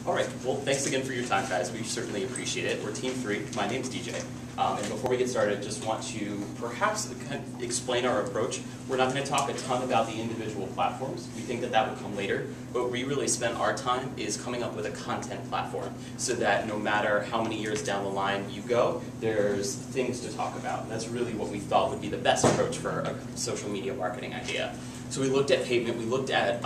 All right, well, thanks again for your time, guys. We certainly appreciate it. We're Team 3. My name's DJ. And before we get started, just want to perhaps kind of explain our approach. We're not going to talk a ton about the individual platforms. We think that that will come later. But we really spend our time is coming up with a content platform so that no matter how many years down the line you go, there's things to talk about. And that's really what we thought would be the best approach for a social media marketing idea. So we looked at Pavement, we looked at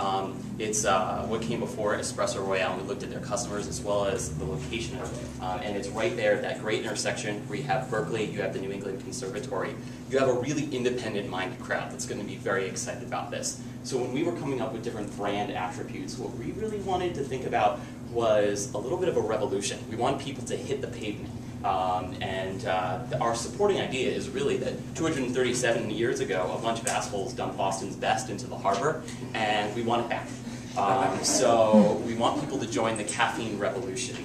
what came before Espresso Royale, and we looked at their customers as well as the location. And it's right there, that great intersection where you have Berkeley, you have the New England Conservatory. You have a really independent-minded crowd that's going to be very excited about this. So when we were coming up with different brand attributes, what we really wanted to think about was a little bit of a revolution. We want people to hit the pavement. Our supporting idea is really that 237 years ago, a bunch of assholes dumped Boston's best into the harbor, and we want it back. So we want people to join the caffeine revolution.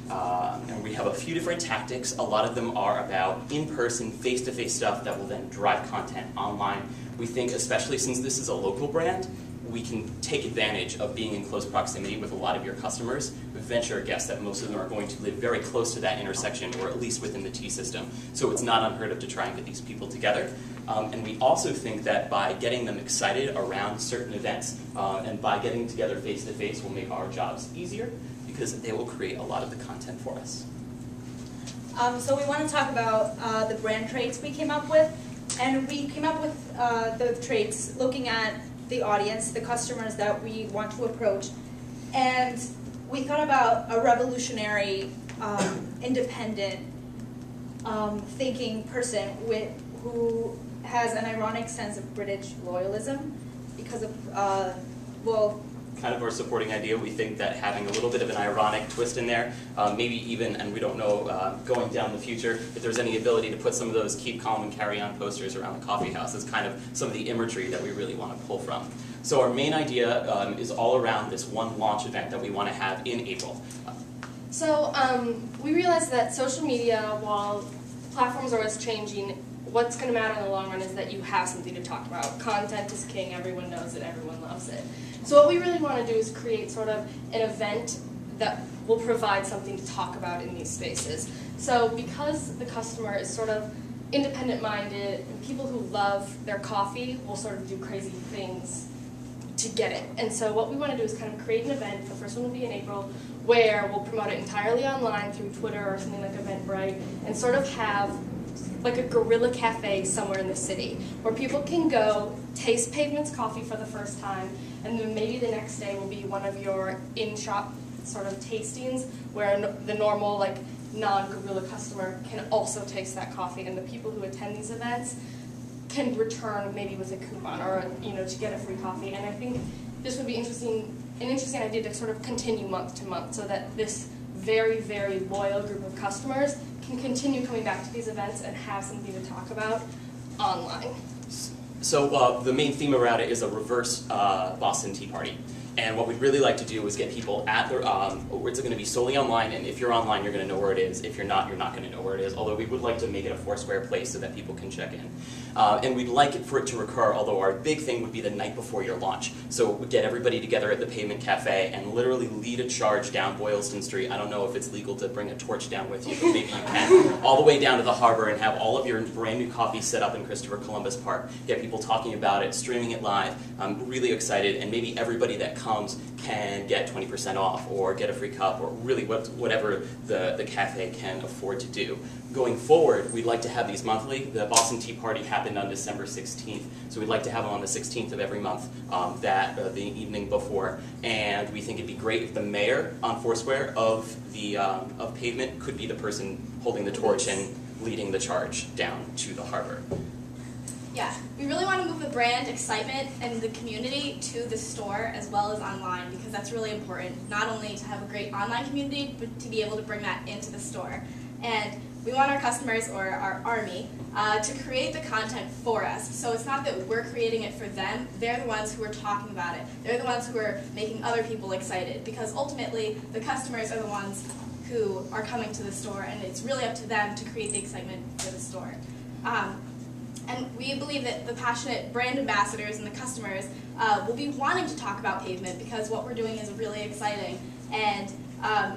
And we have a few different tactics. A lot of them are about in-person, face-to-face stuff that will then drive content online. We think, especially since this is a local brand, we can take advantage of being in close proximity with a lot of your customers. We venture a guess that most of them are going to live very close to that intersection, or at least within the T system. So it's not unheard of to try and get these people together. And we also think that by getting them excited around certain events, and by getting together face-to-face will make our jobs easier, because they will create a lot of the content for us. So we want to talk about the brand traits we came up with. And we came up with the traits looking at the audience, the customers that we want to approach. And we thought about a revolutionary, independent thinking person who has an ironic sense of British loyalism because of, well, kind of our supporting idea. We think that having a little bit of an ironic twist in there, maybe even, and we don't know going down the future, if there's any ability to put some of those keep calm and carry on posters around the coffee house is kind of some of the imagery that we really want to pull from. So our main idea is all around this one launch event that we want to have in April. So we realized that social media, while platforms are always changing, what's going to matter in the long run is that you have something to talk about. Content is king, everyone knows it, everyone loves it. So what we really want to do is create sort of an event that will provide something to talk about in these spaces. So because the customer is sort of independent-minded, and people who love their coffee will sort of do crazy things to get it. And so what we want to do is kind of create an event, the first one will be in April, where we'll promote it entirely online through Twitter or something like Eventbrite, and sort of have like a guerrilla cafe somewhere in the city where people can go taste Pavement's coffee for the first time, and then maybe the next day will be one of your in-shop sort of tastings where the normal like non-guerrilla customer can also taste that coffee, and the people who attend these events can return maybe with a coupon or to get a free coffee. And I think this would be an interesting idea to sort of continue month to month so that this very, very loyal group of customers can continue coming back to these events and have something to talk about online. So the main theme around it is a reverse Boston Tea Party. And what we'd really like to do is get people at their, it's going to be solely online, and if you're online, you're going to know where it is. If you're not going to know where it is, although we would like to make it a Foursquare place so that people can check in. And we'd like it for it to recur, although our big thing would be the night before your launch. So we'd get everybody together at the Pavement Cafe and literally lead a charge down Boylston Street. I don't know if it's legal to bring a torch down with you, but maybe you can. All the way down to the harbor and have all of your brand new coffee set up in Christopher Columbus Park. Get people talking about it, streaming it live. I'm really excited, and maybe everybody that comes can get 20% off or get a free cup or really whatever the cafe can afford to do. Going forward, we'd like to have these monthly. The Boston Tea Party happened on December 16th, so we'd like to have them on the 16th of every month, the evening before. And we think it'd be great if the mayor on Foursquare of Pavement could be the person holding the torch and leading the charge down to the harbor. Yeah, we really want to move the brand excitement and the community to the store as well as online, because that's really important, not only to have a great online community, but to be able to bring that into the store. And we want our customers, or our army, to create the content for us. So it's not that we're creating it for them, they're the ones who are talking about it. They're the ones who are making other people excited, because ultimately the customers are the ones who are coming to the store, and it's really up to them to create the excitement for the store. And we believe that the passionate brand ambassadors and the customers will be wanting to talk about Pavement, because what we're doing is really exciting. And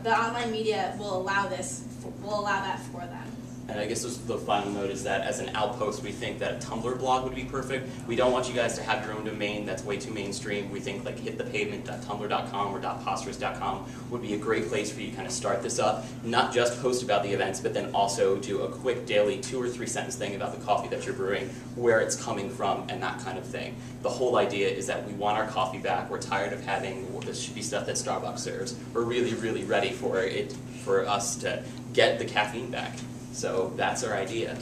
the online media will allow that for them. And I guess the final note is that as an outpost, we think that a Tumblr blog would be perfect. We don't want you guys to have your own domain that's way too mainstream. We think like hitthepavement.tumblr.com or .posters.com would be a great place for you to kind of start this up. Not just post about the events, but then also do a quick daily 2 or 3 sentence thing about the coffee that you're brewing, where it's coming from, and that kind of thing. The whole idea is that we want our coffee back. We're tired of having this should be stuff that Starbucks serves. We're really, really ready for us to get the caffeine back. So that's our idea.